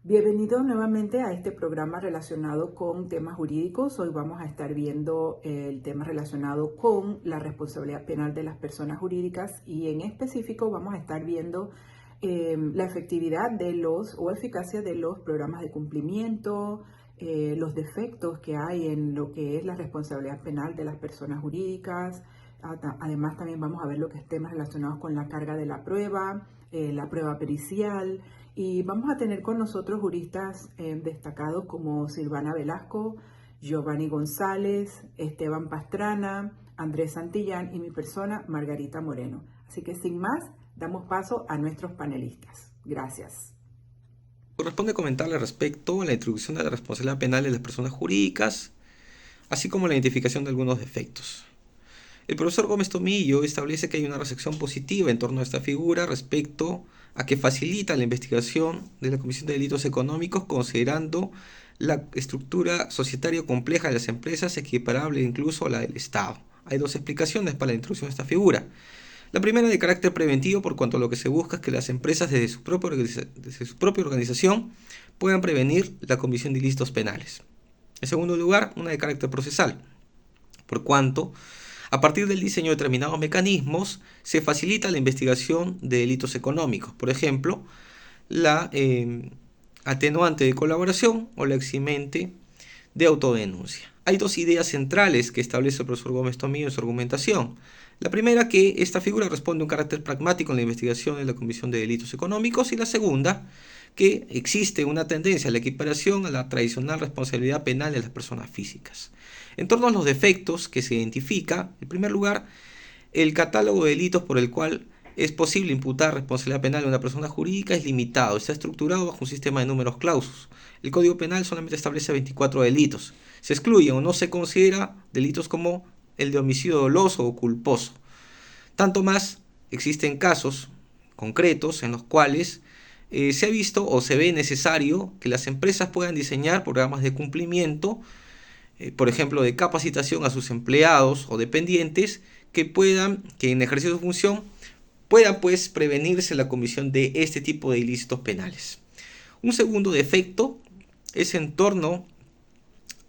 Bienvenido nuevamente a este programa relacionado con temas jurídicos. Hoy vamos a estar viendo el tema relacionado con la responsabilidad penal de las personas jurídicas y en específico vamos a estar viendo la efectividad de o eficacia de los programas de cumplimiento, los defectos que hay en lo que es la responsabilidad penal de las personas jurídicas. Además también vamos a ver lo que es temas relacionados con la carga de la prueba pericial. Y vamos a tener con nosotros juristas destacados como Silvana Velasco, Giovanni González, Esteban Pastrana, Andrés Santillán y mi persona, Margarita Moreno. Así que sin más, damos paso a nuestros panelistas. Gracias. Corresponde comentarle respecto a la introducción de la responsabilidad penal de las personas jurídicas, así como la identificación de algunos defectos. El profesor Gómez Tomillo establece que hay una recepción positiva en torno a esta figura respecto a que facilita la investigación de la Comisión de Delitos Económicos considerando la estructura societaria compleja de las empresas equiparable incluso a la del Estado. Hay dos explicaciones para la introducción de esta figura. La primera de carácter preventivo, por cuanto a lo que se busca es que las empresas desde su propia organización puedan prevenir la comisión de ilícitos penales. En segundo lugar, una de carácter procesal, por cuanto a partir del diseño de determinados mecanismos se facilita la investigación de delitos económicos, por ejemplo, la atenuante de colaboración o la eximente de autodenuncia. Hay dos ideas centrales que establece el profesor Gómez Tomillo en su argumentación. La primera, que esta figura responde a un carácter pragmático en la investigación de la Comisión de Delitos Económicos, y la segunda, que existe una tendencia a la equiparación a la tradicional responsabilidad penal de las personas físicas. En torno a los defectos que se identifica, en primer lugar, el catálogo de delitos por el cual es posible imputar responsabilidad penal a una persona jurídica es limitado, está estructurado bajo un sistema de números clausus. El Código Penal solamente establece 24 delitos. Se excluyen o no se considera delitos como el de homicidio doloso o culposo. Tanto más, existen casos concretos en los cuales se ha visto o se ve necesario que las empresas puedan diseñar programas de cumplimiento, por ejemplo, de capacitación a sus empleados o dependientes que en ejercicio de su función pueda pues prevenirse la comisión de este tipo de ilícitos penales. Un segundo defecto es en torno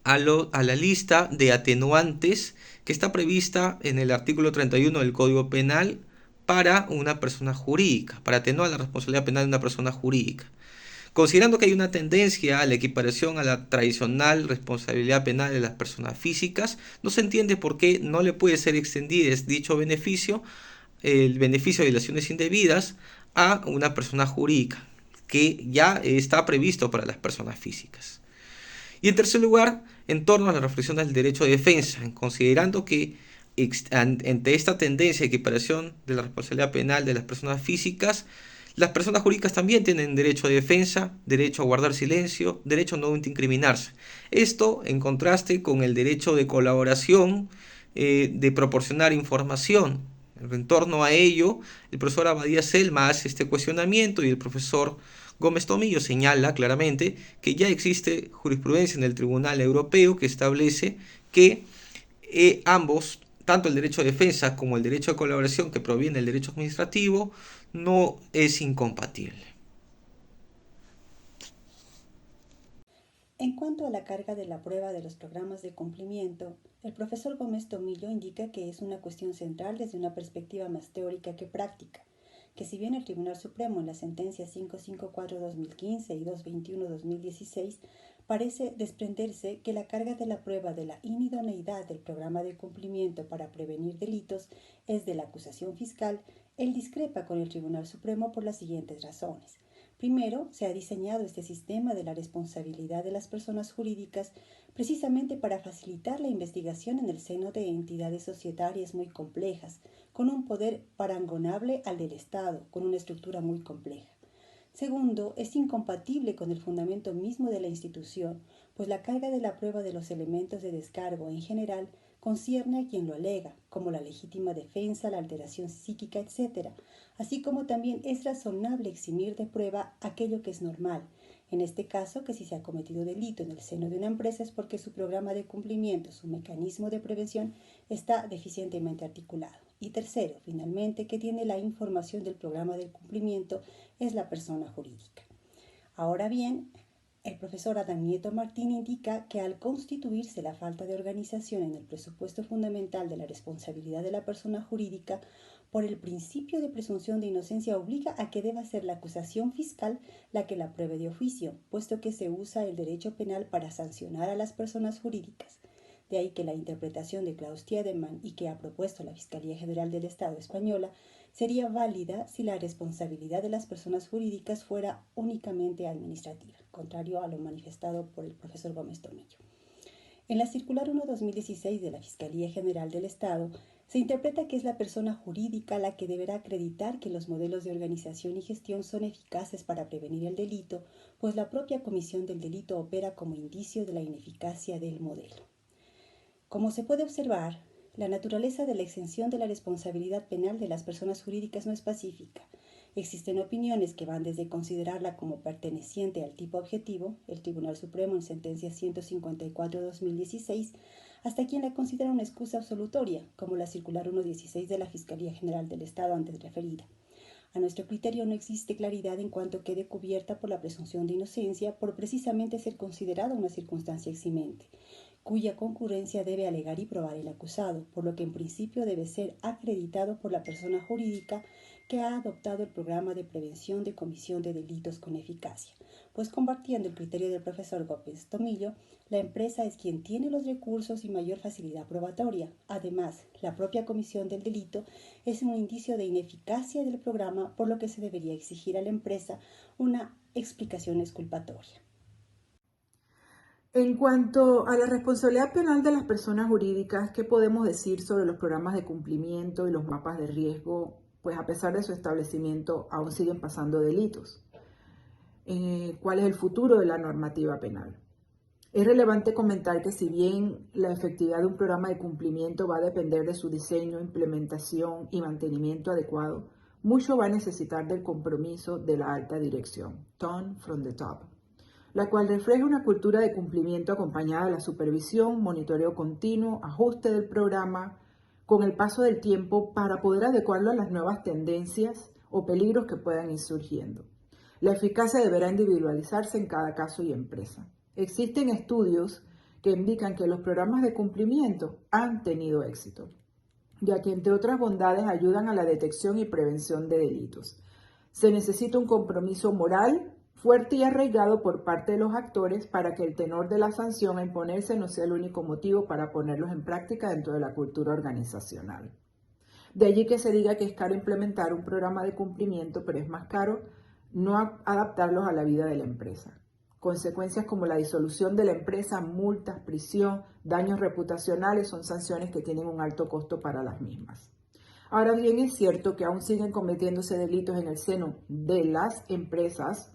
a la lista de atenuantes que está prevista en el artículo 31 del Código Penal para una persona jurídica, para atenuar la responsabilidad penal de una persona jurídica. Considerando que hay una tendencia a la equiparación a la tradicional responsabilidad penal de las personas físicas, no se entiende por qué no le puede ser extendido dicho beneficio, el beneficio de dilaciones indebidas, a una persona jurídica, que ya está previsto para las personas físicas. Y en tercer lugar, en torno a la reflexión del derecho de defensa, considerando que ante esta tendencia de equiparación de la responsabilidad penal de las personas físicas, las personas jurídicas también tienen derecho de defensa, derecho a guardar silencio, derecho a no incriminarse. Esto en contraste con el derecho de colaboración, de proporcionar información. En torno a ello, el profesor Abadía Selma hace este cuestionamiento y el profesor Gómez Tomillo señala claramente que ya existe jurisprudencia en el Tribunal Europeo que establece que ambos, tanto el derecho de defensa como el derecho de colaboración que proviene del derecho administrativo, no es incompatible. En cuanto a la carga de la prueba de los programas de cumplimiento, el profesor Gómez Tomillo indica que es una cuestión central desde una perspectiva más teórica que práctica, que si bien el Tribunal Supremo en las sentencias 554-2015 y 221-2016 parece desprenderse que la carga de la prueba de la inidoneidad del programa de cumplimiento para prevenir delitos es de la acusación fiscal, él discrepa con el Tribunal Supremo por las siguientes razones. Primero, se ha diseñado este sistema de la responsabilidad de las personas jurídicas precisamente para facilitar la investigación en el seno de entidades societarias muy complejas, con un poder parangonable al del Estado, con una estructura muy compleja. Segundo, es incompatible con el fundamento mismo de la institución, pues la carga de la prueba de los elementos de descargo en general concierne a quien lo alega, como la legítima defensa, la alteración psíquica, etc., así como también es razonable eximir de prueba aquello que es normal, en este caso que si se ha cometido delito en el seno de una empresa es porque su programa de cumplimiento, su mecanismo de prevención está deficientemente articulado. Y tercero, finalmente, que tiene la información del programa de cumplimiento es la persona jurídica. Ahora bien, El profesor Adán Nieto Martín indica que al constituirse la falta de organización en el presupuesto fundamental de la responsabilidad de la persona jurídica, por el principio de presunción de inocencia obliga a que deba ser la acusación fiscal la que la pruebe de oficio, puesto que se usa el derecho penal para sancionar a las personas jurídicas. De ahí que la interpretación de Klaus Tiedemann y que ha propuesto la Fiscalía General del Estado española sería válida si la responsabilidad de las personas jurídicas fuera únicamente administrativa, contrario a lo manifestado por el profesor Gómez Tomillo. En la Circular 1/2016 de la Fiscalía General del Estado se interpreta que es la persona jurídica la que deberá acreditar que los modelos de organización y gestión son eficaces para prevenir el delito, pues la propia comisión del delito opera como indicio de la ineficacia del modelo. Como se puede observar, la naturaleza de la exención de la responsabilidad penal de las personas jurídicas no es pacífica. Existen opiniones que van desde considerarla como perteneciente al tipo objetivo, el Tribunal Supremo en sentencia 154/2016, hasta quien la considera una excusa absolutoria, como la Circular 1/16 de la Fiscalía General del Estado antes referida. A nuestro criterio no existe claridad en cuanto quede cubierta por la presunción de inocencia por precisamente ser considerada una circunstancia eximente, cuya concurrencia debe alegar y probar el acusado, por lo que en principio debe ser acreditado por la persona jurídica que ha adoptado el programa de prevención de comisión de delitos con eficacia, pues compartiendo el criterio del profesor Gómez Tomillo, la empresa es quien tiene los recursos y mayor facilidad probatoria. Además, la propia comisión del delito es un indicio de ineficacia del programa, por lo que se debería exigir a la empresa una explicación exculpatoria. En cuanto a la responsabilidad penal de las personas jurídicas, ¿qué podemos decir sobre los programas de cumplimiento y los mapas de riesgo? Pues a pesar de su establecimiento, aún siguen pasando delitos. ¿Cuál es el futuro de la normativa penal? Es relevante comentar que si bien la efectividad de un programa de cumplimiento va a depender de su diseño, implementación y mantenimiento adecuado, mucho va a necesitar del compromiso de la alta dirección, tone from the top, la cual refleja una cultura de cumplimiento acompañada de la supervisión, monitoreo continuo, ajuste del programa, con el paso del tiempo para poder adecuarlo a las nuevas tendencias o peligros que puedan ir surgiendo. La eficacia deberá individualizarse en cada caso y empresa. Existen estudios que indican que los programas de cumplimiento han tenido éxito, ya que entre otras bondades ayudan a la detección y prevención de delitos. Se necesita un compromiso moral fuerte y arraigado por parte de los actores para que el tenor de la sanción a imponerse no sea el único motivo para ponerlos en práctica dentro de la cultura organizacional. De allí que se diga que es caro implementar un programa de cumplimiento, pero es más caro no adaptarlos a la vida de la empresa. Consecuencias como la disolución de la empresa, multas, prisión, daños reputacionales son sanciones que tienen un alto costo para las mismas. Ahora bien, es cierto que aún siguen cometiéndose delitos en el seno de las empresas.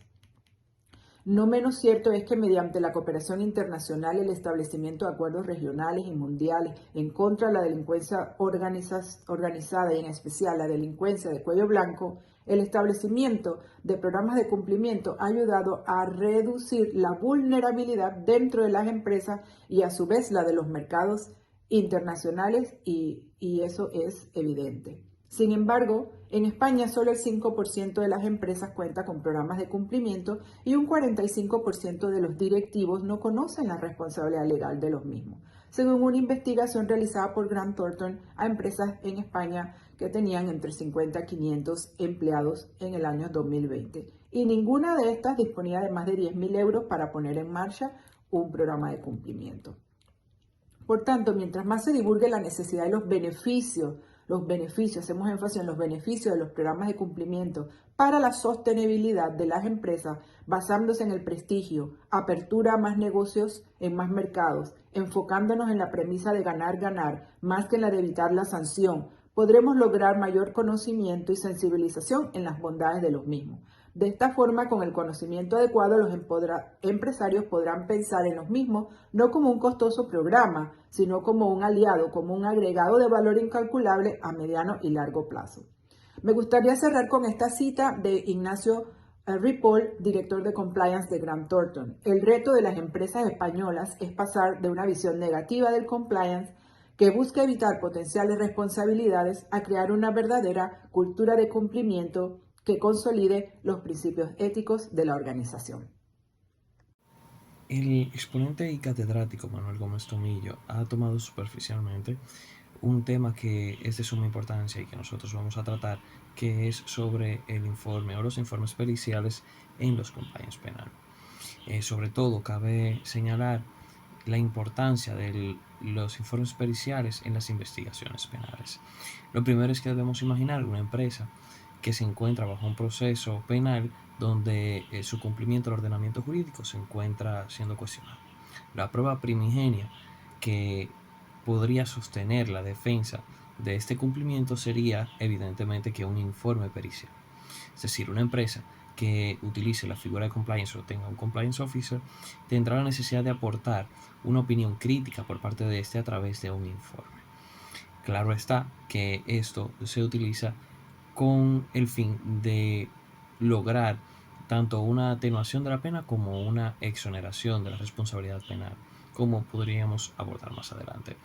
No menos cierto es que mediante la cooperación internacional y el establecimiento de acuerdos regionales y mundiales en contra de la delincuencia organizada y en especial la delincuencia de cuello blanco, el establecimiento de programas de cumplimiento ha ayudado a reducir la vulnerabilidad dentro de las empresas y a su vez la de los mercados internacionales y eso es evidente. Sin embargo, en España solo el 5% de las empresas cuenta con programas de cumplimiento y un 45% de los directivos no conocen la responsabilidad legal de los mismos, según una investigación realizada por Grant Thornton a empresas en España que tenían entre 50 y 500 empleados en el año 2020. Y ninguna de estas disponía de más de 10.000 euros para poner en marcha un programa de cumplimiento. Por tanto, mientras más se divulgue la necesidad de los beneficios, hacemos énfasis en los beneficios de los programas de cumplimiento para la sostenibilidad de las empresas, basándose en el prestigio, apertura a más negocios en más mercados, enfocándonos en la premisa de ganar, más que en la de evitar la sanción, podremos lograr mayor conocimiento y sensibilización en las bondades de los mismos. De esta forma, con el conocimiento adecuado, los empresarios podrán pensar en los mismos no como un costoso programa, sino como un aliado, como un agregado de valor incalculable a mediano y largo plazo. Me gustaría cerrar con esta cita de Ignacio Ripoll, director de Compliance de Grant Thornton. El reto de las empresas españolas es pasar de una visión negativa del compliance que busca evitar potenciales responsabilidades a crear una verdadera cultura de cumplimiento que consolide los principios éticos de la organización. El exponente y catedrático Manuel Gómez Tomillo ha tomado superficialmente un tema que es de suma importancia y que nosotros vamos a tratar, que es sobre el informe o los informes periciales en los compliance penal. Sobre todo, cabe señalar la importancia de los informes periciales en las investigaciones penales. Lo primero es que debemos imaginar una empresa que se encuentra bajo un proceso penal donde su cumplimiento del ordenamiento jurídico se encuentra siendo cuestionado. La prueba primigenia que podría sostener la defensa de este cumplimiento sería evidentemente que un informe pericial. Es decir, una empresa que utilice la figura de compliance o tenga un compliance officer tendrá la necesidad de aportar una opinión crítica por parte de este a través de un informe. Claro está que esto se utiliza con el fin de lograr tanto una atenuación de la pena como una exoneración de la responsabilidad penal, como podríamos abordar más adelante.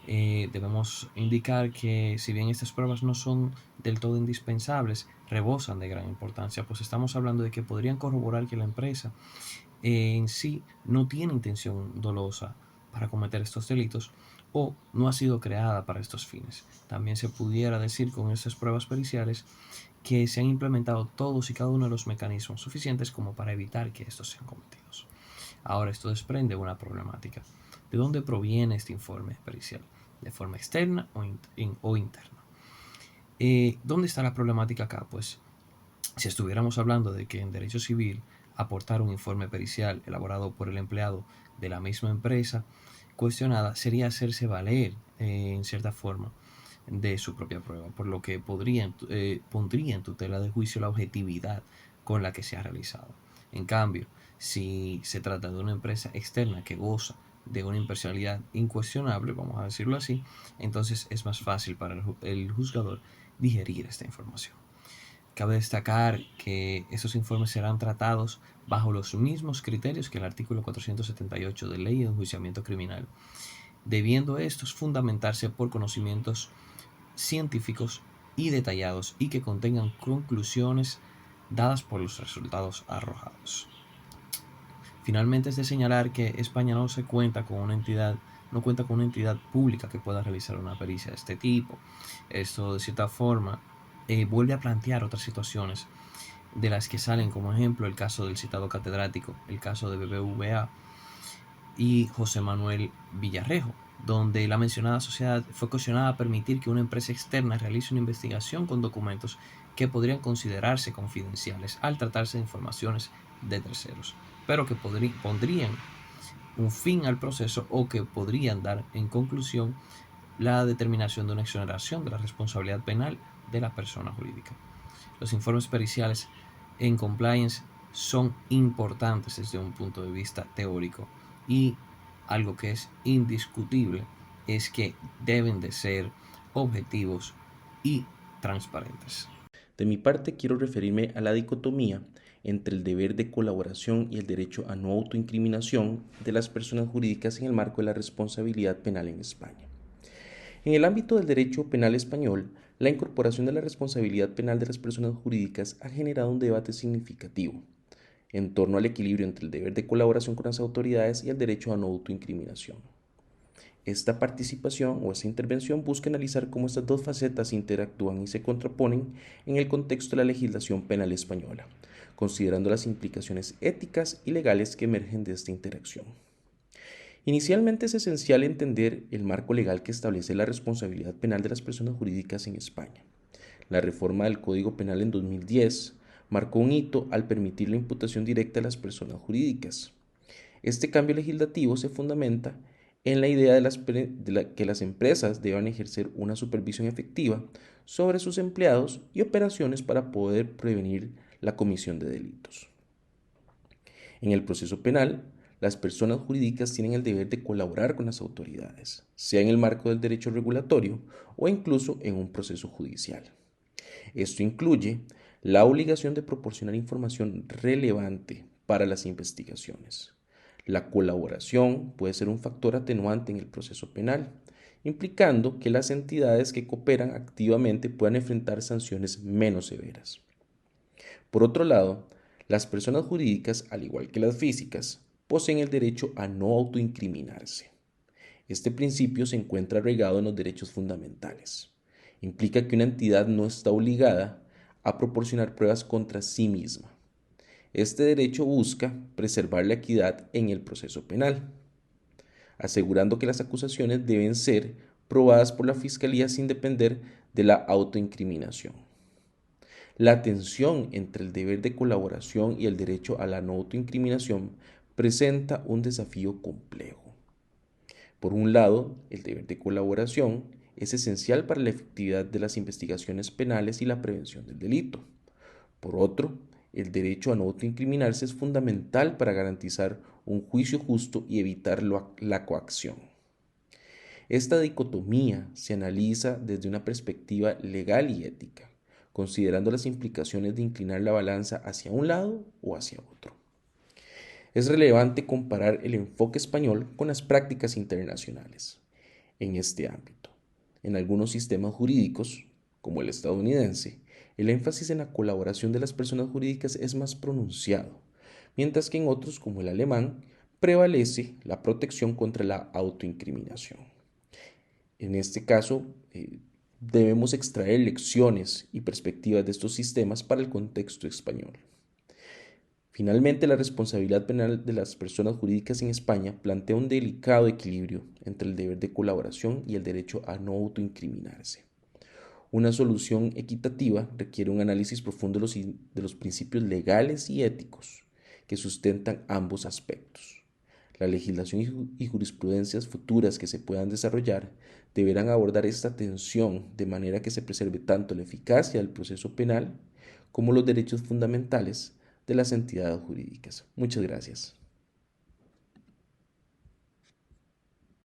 Debemos indicar que si bien estas pruebas no son del todo indispensables, rebosan de gran importancia, pues estamos hablando de que podrían corroborar que la empresa en sí no tiene intención dolosa para cometer estos delitos o no ha sido creada para estos fines. También se pudiera decir con estas pruebas periciales que se han implementado todos y cada uno de los mecanismos suficientes como para evitar que estos sean cometidos. Ahora, esto desprende una problemática. ¿De dónde proviene este informe pericial? ¿De forma externa o interna? ¿Dónde está la problemática acá? Pues si estuviéramos hablando de que en derecho civil aportar un informe pericial elaborado por el empleado de la misma empresa cuestionada sería hacerse valer en cierta forma de su propia prueba, por lo que pondría en tutela de juicio la objetividad con la que se ha realizado. En cambio, si se trata de una empresa externa que goza de una imparcialidad incuestionable, vamos a decirlo así, entonces es más fácil para el juzgador digerir esta información. Cabe destacar que esos informes serán tratados bajo los mismos criterios que el artículo 478 de Ley de Enjuiciamiento Criminal, debiendo estos fundamentarse por conocimientos científicos y detallados y que contengan conclusiones dadas por los resultados arrojados. Finalmente, es de señalar que España no cuenta con una entidad pública que pueda realizar una pericia de este tipo. Esto, de cierta forma, vuelve a plantear otras situaciones de las que salen como ejemplo el caso del citado catedrático, el caso de BBVA y José Manuel Villarrejo, donde la mencionada sociedad fue cuestionada a permitir que una empresa externa realice una investigación con documentos que podrían considerarse confidenciales al tratarse de informaciones de terceros, pero que pondrían un fin al proceso o que podrían dar en conclusión la determinación de una exoneración de la responsabilidad penal de la persona jurídica. Los informes periciales en compliance son importantes desde un punto de vista teórico y algo que es indiscutible es que deben de ser objetivos y transparentes. De mi parte, quiero referirme a la dicotomía entre el deber de colaboración y el derecho a no autoincriminación de las personas jurídicas en el marco de la responsabilidad penal en España. En el ámbito del derecho penal español, la incorporación de la responsabilidad penal de las personas jurídicas ha generado un debate significativo en torno al equilibrio entre el deber de colaboración con las autoridades y el derecho a no autoincriminación. Esta participación o esta intervención busca analizar cómo estas dos facetas interactúan y se contraponen en el contexto de la legislación penal española, considerando las implicaciones éticas y legales que emergen de esta interacción. Inicialmente es esencial entender el marco legal que establece la responsabilidad penal de las personas jurídicas en España. La reforma del Código Penal en 2010 marcó un hito al permitir la imputación directa a las personas jurídicas. Este cambio legislativo se fundamenta en la idea que las empresas deban ejercer una supervisión efectiva sobre sus empleados y operaciones para poder prevenir la comisión de delitos. En el proceso penal, las personas jurídicas tienen el deber de colaborar con las autoridades, sea en el marco del derecho regulatorio o incluso en un proceso judicial. Esto incluye la obligación de proporcionar información relevante para las investigaciones. La colaboración puede ser un factor atenuante en el proceso penal, implicando que las entidades que cooperan activamente puedan enfrentar sanciones menos severas. Por otro lado, las personas jurídicas, al igual que las físicas, poseen el derecho a no autoincriminarse. Este principio se encuentra arraigado en los derechos fundamentales. Implica que una entidad no está obligada a proporcionar pruebas contra sí misma. Este derecho busca preservar la equidad en el proceso penal, asegurando que las acusaciones deben ser probadas por la Fiscalía sin depender de la autoincriminación. La tensión entre el deber de colaboración y el derecho a la no autoincriminación presenta un desafío complejo. Por un lado, el deber de colaboración es esencial para la efectividad de las investigaciones penales y la prevención del delito. Por otro, el derecho a no autoincriminarse es fundamental para garantizar un juicio justo y evitar la coacción. Esta dicotomía se analiza desde una perspectiva legal y ética, considerando las implicaciones de inclinar la balanza hacia un lado o hacia otro. Es relevante comparar el enfoque español con las prácticas internacionales en este ámbito. En algunos sistemas jurídicos, como el estadounidense, el énfasis en la colaboración de las personas jurídicas es más pronunciado, mientras que en otros, como el alemán, prevalece la protección contra la autoincriminación. En este caso, debemos extraer lecciones y perspectivas de estos sistemas para el contexto español. Finalmente, la responsabilidad penal de las personas jurídicas en España plantea un delicado equilibrio entre el deber de colaboración y el derecho a no autoincriminarse. Una solución equitativa requiere un análisis profundo de los principios legales y éticos que sustentan ambos aspectos. La legislación y jurisprudencias futuras que se puedan desarrollar deberán abordar esta tensión de manera que se preserve tanto la eficacia del proceso penal como los derechos fundamentales de las entidades jurídicas. Muchas gracias.